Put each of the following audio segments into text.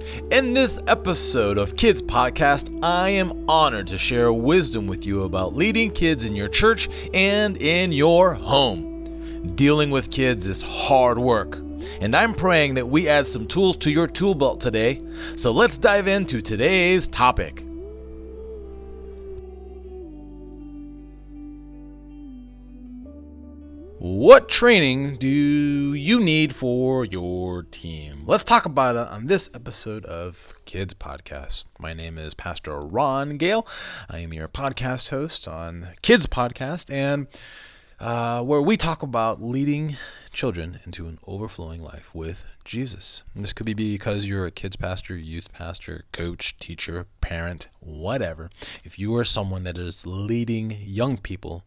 In this episode of KIDZ Podcast, I am honored to share wisdom with you about leading kids in your church and in your home. Dealing with kids is hard work, and I'm praying that we add some tools to your tool belt today. So let's dive into today's topic. What training do you need for your team? Let's talk about it on this episode of KIDZ Podcast. My name is Pastor Ron Gale. I am your podcast host on KIDZ Podcast, and where we talk about leading children into an overflowing life with Jesus. And this could be because you're a kids pastor, youth pastor, coach, teacher, parent, whatever. If you are someone that is leading young people,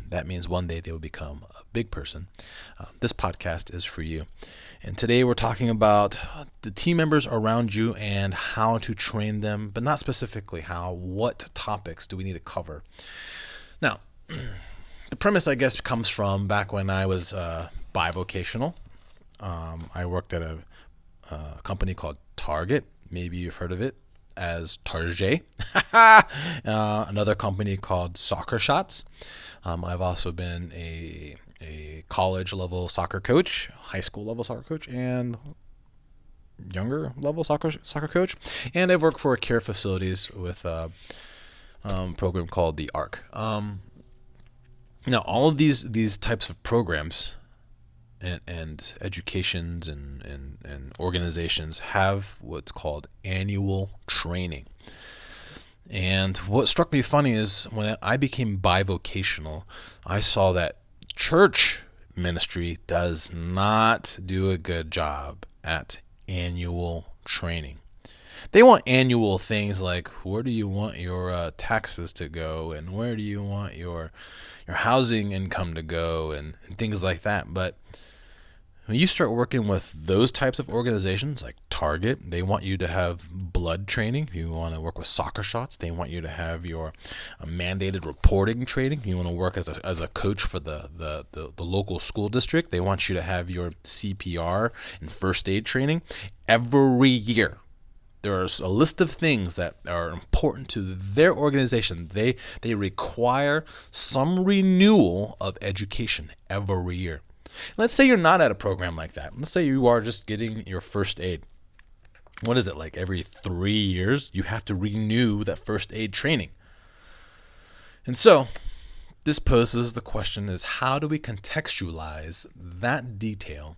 that means one day they will become a big person. This podcast is for you. And today we're talking about the team members around you and how to train them, but not specifically how. What topics do we need to cover? Now, the premise, I guess, comes from back when I was bivocational. I worked at a company called Target. Maybe you've heard of it as Target. Another company called Soccer Shots. I've also been a college level soccer coach, high school level soccer coach, and younger level soccer coach. And I've worked for care facilities with a program called the ARC. Now, all of these types of programs and educations and organizations have what's called annual training. And what struck me funny is when I became bivocational, I saw that church ministry does not do a good job at annual training. They want annual things like, where do you want your taxes to go, and where do you want your housing income to go, and things like that. But when you start working with those types of organizations like Target, they want you to have blood training. If you want to work with Soccer Shots, they want you to have your mandated reporting training. If you want to work as a coach for the local school district, they want you to have your CPR and first aid training. Every year, there's a list of things that are important to their organization. They require some renewal of education every year. Let's say you're not at a program like that. Let's say you are just getting your first aid. What is it, like every 3 years? You have to renew that first aid training. And so this poses the question is, how do we contextualize that detail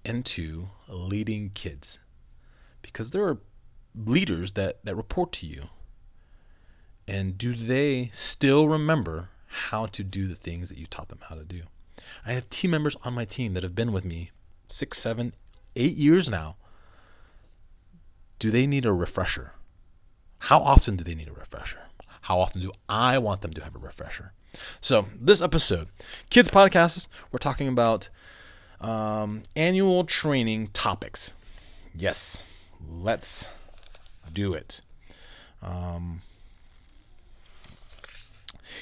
into leading kids? Because there are leaders that report to you. And do they still remember how to do the things that you taught them how to do? I have team members on my team that have been with me 6, 7, 8 years now. Do they need a refresher? How often do they need a refresher? How often do I want them to have a refresher? So this episode, KIDZ Podcasts, we're talking about annual training topics. Yes, let's do it.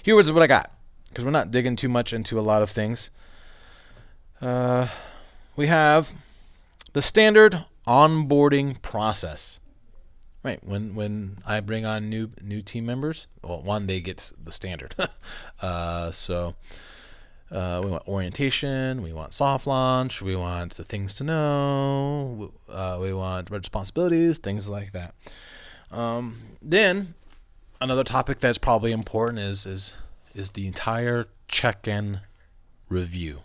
Here's what I got, because we're not digging too much into a lot of things. We have the standard onboarding process. Right, when I bring on new team members, well, one, they get the standard. So we want orientation, we want soft launch, we want the things to know, we want responsibilities, things like that. Then another topic that's probably important is the entire check-in review.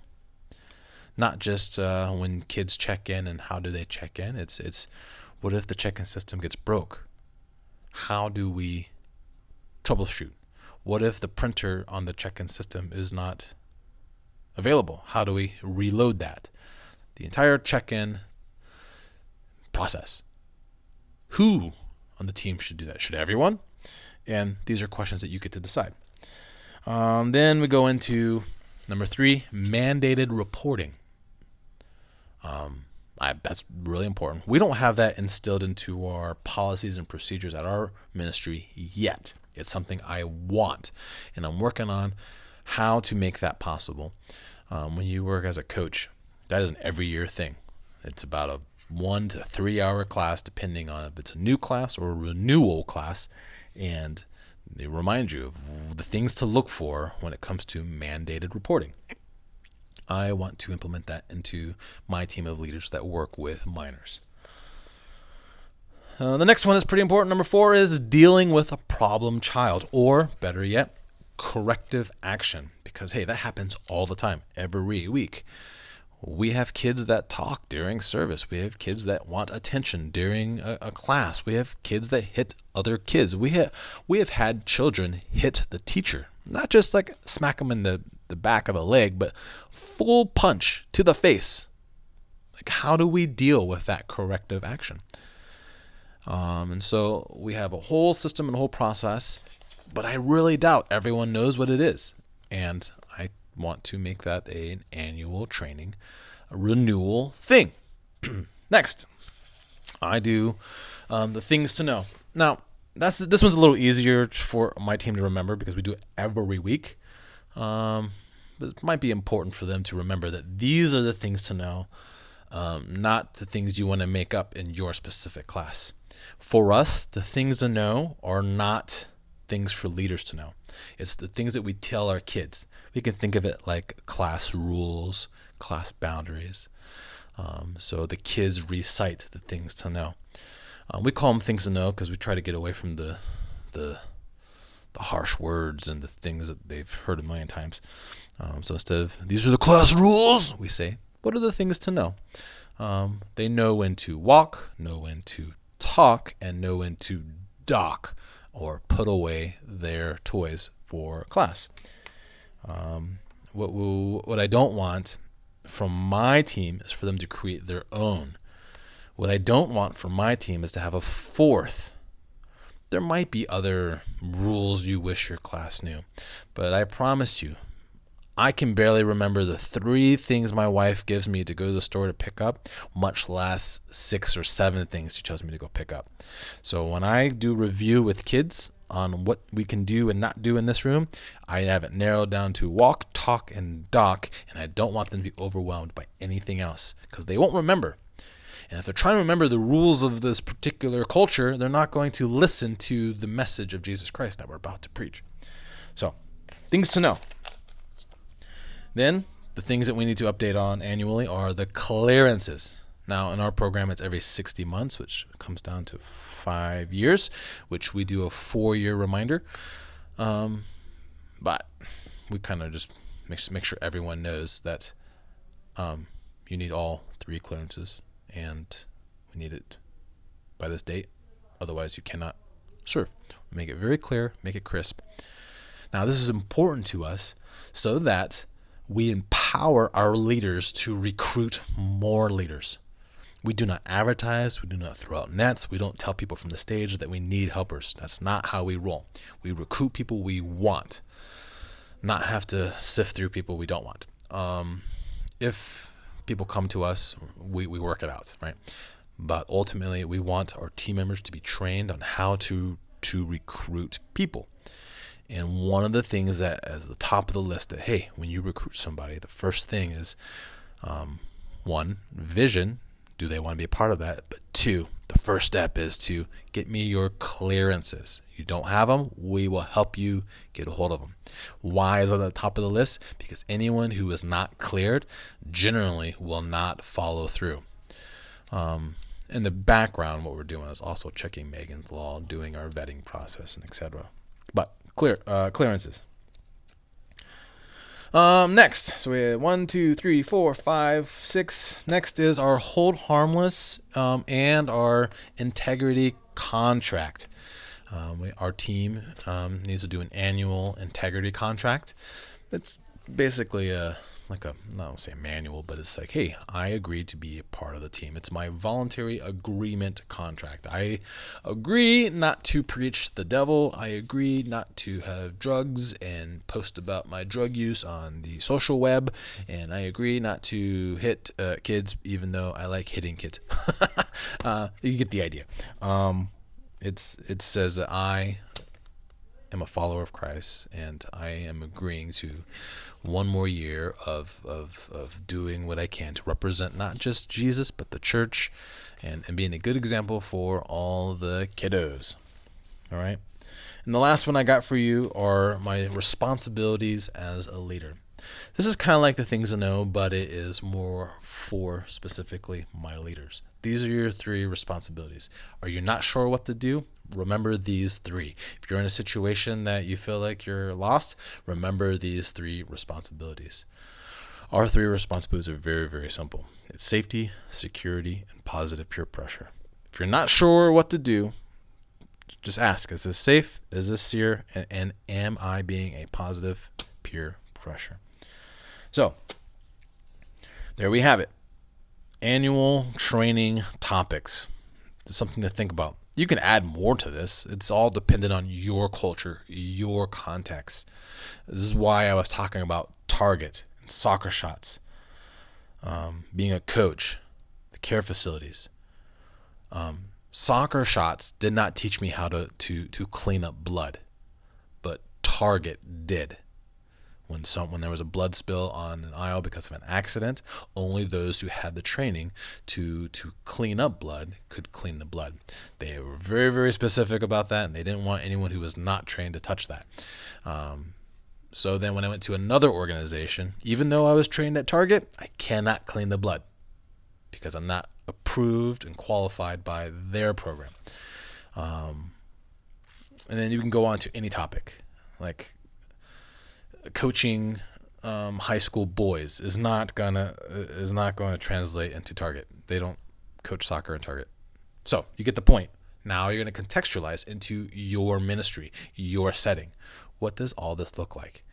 Not just when kids check in and how do they check in. It's what if the check-in system gets broke? How do we troubleshoot? What if the printer on the check-in system is not available? How do we reload that? The entire check-in process. Who on the team should do that? Should everyone? And these are questions that you get to decide. Then we go into number 3, mandated reporting. That's really important. We don't have that instilled into our policies and procedures at our ministry yet. It's something I want, and I'm working on how to make that possible. When you work as a coach, that is an every year thing. It's about a 1 to 3 hour class, depending on if it's a new class or a renewal class. And they remind you of the things to look for when it comes to mandated reporting. I want to implement that into my team of leaders that work with minors. The next one is pretty important. Number 4 is dealing with a problem child, or better yet, corrective action. Because, hey, that happens all the time, every week. We have kids that talk during service. We have kids that want attention during a class. We have kids that hit other kids. We have had children hit the teacher. Not just like smack them in the back of the leg, but full punch to the face. Like, how do we deal with that corrective action? And so we have a whole system and a whole process, but I really doubt everyone knows what it is. And I want to make that an annual training, a renewal thing. Next, I do the things to know. Now, this one's a little easier for my team to remember because we do it every week. But it might be important for them to remember that these are the things to know, not the things you want to make up in your specific class. For us, the things to know are not things for leaders to know. It's the things that we tell our kids. We can think of it like class rules, class boundaries. So the kids recite the things to know. We call them things to know because we try to get away from the harsh words and the things that they've heard a million times. So instead of, these are the class rules, we say, what are the things to know? They know when to walk, know when to talk, and know when to dock or put away their toys for class. What I don't want from my team is for them to create their own. What I don't want from my team is to have a fourth. There might be other rules you wish your class knew, but I promise you, I can barely remember the 3 things my wife gives me to go to the store to pick up, much less 6 or 7 things she tells me to go pick up. So when I do review with kids on what we can do and not do in this room, I have it narrowed down to walk, talk, and dock, and I don't want them to be overwhelmed by anything else because they won't remember. And if they're trying to remember the rules of this particular culture, they're not going to listen to the message of Jesus Christ that we're about to preach. So, things to know. Then, the things that we need to update on annually are the clearances. Now, in our program, it's every 60 months, which comes down to 5 years, which we do a 4-year reminder. But we kind of just make sure everyone knows that you need all 3 clearances, and we need it by this date. Otherwise, you cannot serve. Make it very clear, make it crisp. Now, this is important to us so that we empower our leaders to recruit more leaders. We do not advertise. We do not throw out nets. We don't tell people from the stage that we need helpers. That's not how we roll. We recruit people we want, not have to sift through people we don't want. If people come to us, we work it out, right? But ultimately, we want our team members to be trained on how to recruit people. And one of the things that as the top of the list that, hey, when you recruit somebody, the first thing is, 1, vision. Do they want to be a part of that? But 2, the first step is to get me your clearances. You don't have them, we will help you get a hold of them. Why is it at the top of the list? Because anyone who is not cleared generally will not follow through. In the background, what we're doing is also checking Megan's Law, doing our vetting process, and etc. But clearances. Next, so we have 1, 2, 3, 4, 5, 6. Next is our hold harmless and our integrity contract. Our team needs to do an annual integrity contract. It's basically I don't say manual, but it's like, hey, I agreed to be a part of the team. It's my voluntary agreement contract. I agree not to preach the devil. I agree not to have drugs and post about my drug use on the social web. And I agree not to hit kids, even though I like hitting kids. You get the idea. It says that I am a follower of Christ, and I am agreeing to one more year of doing what I can to represent not just Jesus, but the church, and being a good example for all the kiddos. All right. And the last one I got for you are my responsibilities as a leader. This is kind of like the things to know, but it is more for specifically my leaders. These are your 3 responsibilities. Are you not sure what to do? Remember these 3. If you're in a situation that you feel like you're lost, remember these 3 responsibilities. Our 3 responsibilities are very, very simple. It's safety, security, and positive peer pressure. If you're not sure what to do, just ask, is this safe? Is this secure? And am I being a positive peer pressure? So, there we have it. Annual training topics. It's something to think about. You can add more to this. It's all dependent on your culture, your context. This is why I was talking about target and soccer shots, being a coach, the care facilities. Soccer shots did not teach me how to clean up blood, but target did. When there was a blood spill on an aisle because of an accident, only those who had the training to clean up blood could clean the blood. They were very, very specific about that, and they didn't want anyone who was not trained to touch that. So then when I went to another organization, even though I was trained at Target, I cannot clean the blood because I'm not approved and qualified by their program. And then you can go on to any topic, like coaching high school boys is not going to translate into Target. They don't coach soccer in Target. So you get the point. Now you're going to contextualize into your ministry, your setting. What does all this look like?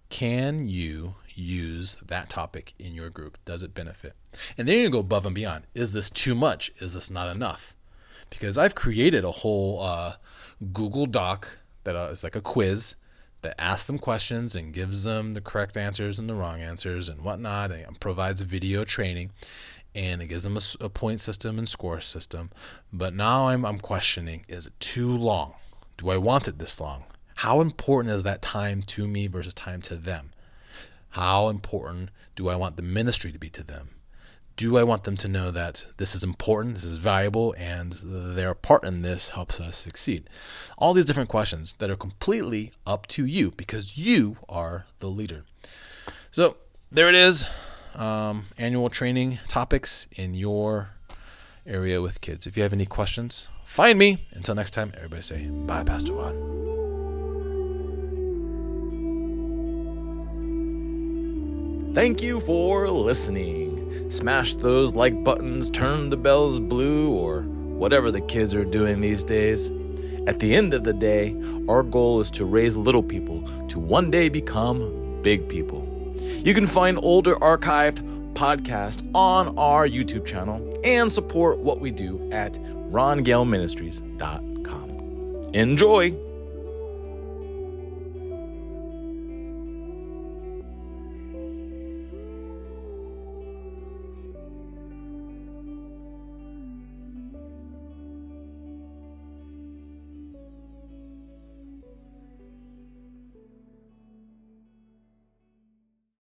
Can you use that topic in your group? Does it benefit? And then you're going to go above and beyond. Is this too much? Is this not enough? Because I've created a whole Google Doc that is like a quiz that asks them questions and gives them the correct answers and the wrong answers and whatnot, and provides video training, and it gives them a point system and score system. But now I'm questioning, is it too long? Do I want it this long? How important is that time to me versus time to them? How important do I want the ministry to be to them? Do I want them to know that this is important, this is valuable, and their part in this helps us succeed? All these different questions that are completely up to you because you are the leader. So there it is. Annual training topics in your area with kids. If you have any questions, find me. Until next time, everybody say bye, Pastor Juan. Thank you for listening. Smash those like buttons, turn the bells blue, or whatever the kids are doing these days. At the end of the day, our goal is to raise little people to one day become big people. You can find older archived podcasts on our YouTube channel and support what we do at rongaleministries.com. Enjoy!